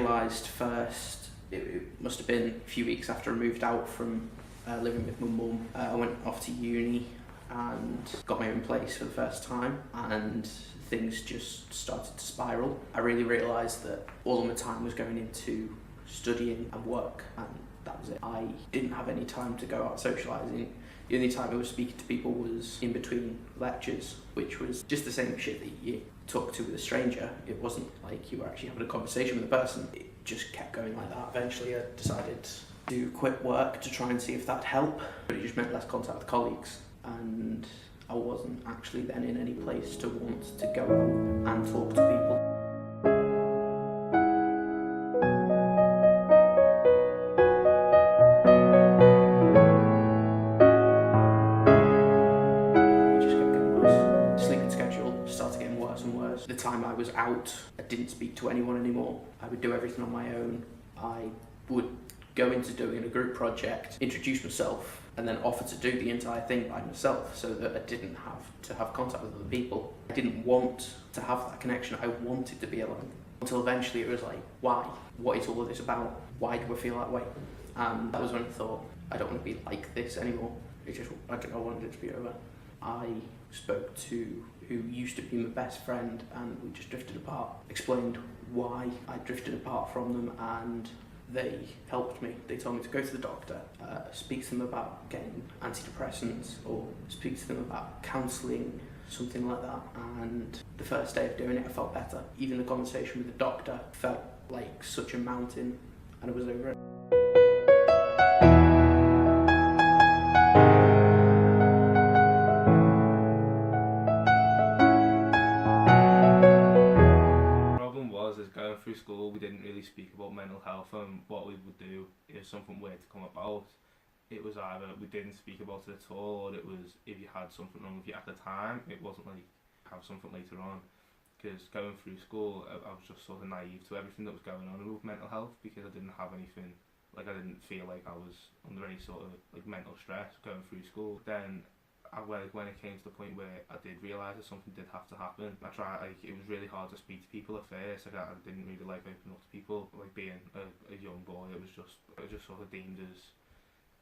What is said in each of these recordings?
realised first, it must have been a few weeks after I moved out from living with my mum. I went off to uni and got my own place for the first time, and things just started to spiral. I really realised that all of my time was going into studying and work, and that was it. I didn't have any time to go out socialising. The only time I was speaking to people was in between lectures, which was just the same shit that you talk to with a stranger. It wasn't like you were actually having a conversation with a person. It just kept going like that. Eventually I decided to quit work to try and see if that'd help, but it just meant less contact with colleagues, and I wasn't actually then in any place to want to go out and talk to people. The time I was out, I didn't speak to anyone anymore. I would do everything on my own. I would go into doing a group project, introduce myself, and then offer to do the entire thing by myself so that I didn't have to have contact with other people. I didn't want to have that connection. I wanted to be alone. Until eventually it was like, why? What is all of this about? Why do I feel that way? And that was when I thought, I don't want to be like this anymore. I wanted it to be over. I spoke to who used to be my best friend, and we just drifted apart. Explained why I drifted apart from them, and they helped me. They told me to go to the doctor, speak to them about getting antidepressants, or speak to them about counselling, something like that. And the first day of doing it, I felt better. Even the conversation with the doctor felt like such a mountain, and I was over it. Through school, we didn't really speak about mental health, and what we would do if something were to come about, it was either we didn't speak about it at all, or it was if you had something wrong with you at the time, it wasn't like have something later on. Because going through school, I was just sort of naive to everything that was going on with mental health, because I didn't have anything, like I didn't feel like I was under any sort of like mental stress going through school. Then when it came to the point where I did realise that something did have to happen, it was really hard to speak to people at first. I didn't really like opening up to people. Like being a young boy, it was just sort of deemed as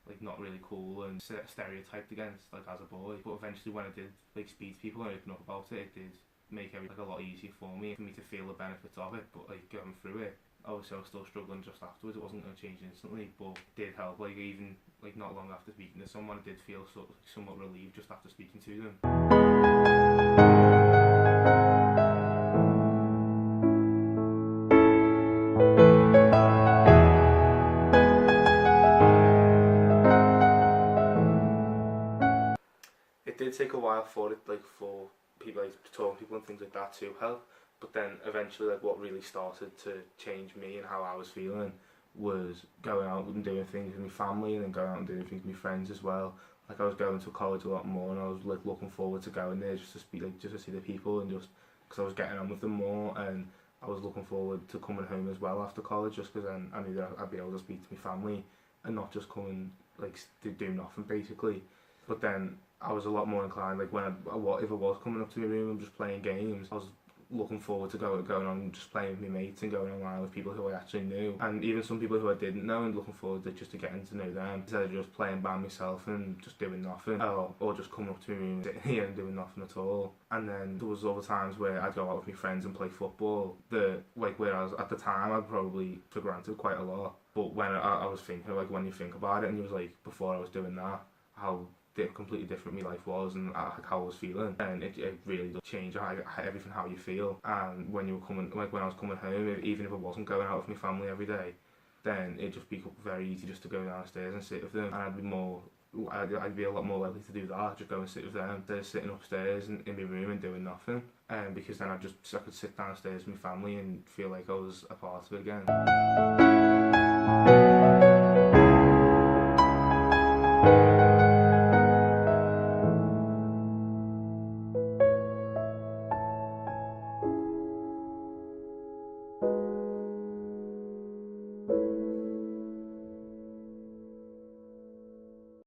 like not really cool and stereotyped against like as a boy. But eventually when I did like speak to people and open up about it, it did make everything like a lot easier for me to feel the benefits of it. But like going through it, obviously I was still struggling just afterwards. It wasn't going to change instantly, but it did help. Like even like not long after speaking to someone, I did feel somewhat relieved just after speaking to them. It did take a while for people like to talk to people and things like that to help. But then eventually, like what really started to change me and how I was feeling was going out and doing things with my family, and then going out and doing things with my friends as well. Like I was going to college a lot more, and I was like looking forward to going there just to see the people, and just because I was getting on with them more, and I was looking forward to coming home as well after college, just because then I knew that I'd be able to speak to my family and not just come and like do nothing basically. But then I was a lot more inclined, like if I was coming up to my room and just playing games, I was looking forward to going on and just playing with my mates and going online with people who I actually knew, and even some people who I didn't know, and looking forward to just getting to know them instead of just playing by myself and just doing nothing, or just coming up to my room, sitting here and doing nothing at all. And then there was other times where I'd go out with my friends and play football, whereas at the time I'd probably for granted quite a lot, but when I was thinking, like when you think about it, and it was like before I was doing that, how completely different my life was, and how I was feeling, and it really does change everything how you feel. And when when I was coming home, even if I wasn't going out with my family every day, then it'd just be very easy just to go downstairs and sit with them, and I'd be a lot more likely to do that, just go and sit with them instead of sitting upstairs in my room and doing nothing. Because then I could sit downstairs with my family and feel like I was a part of it again.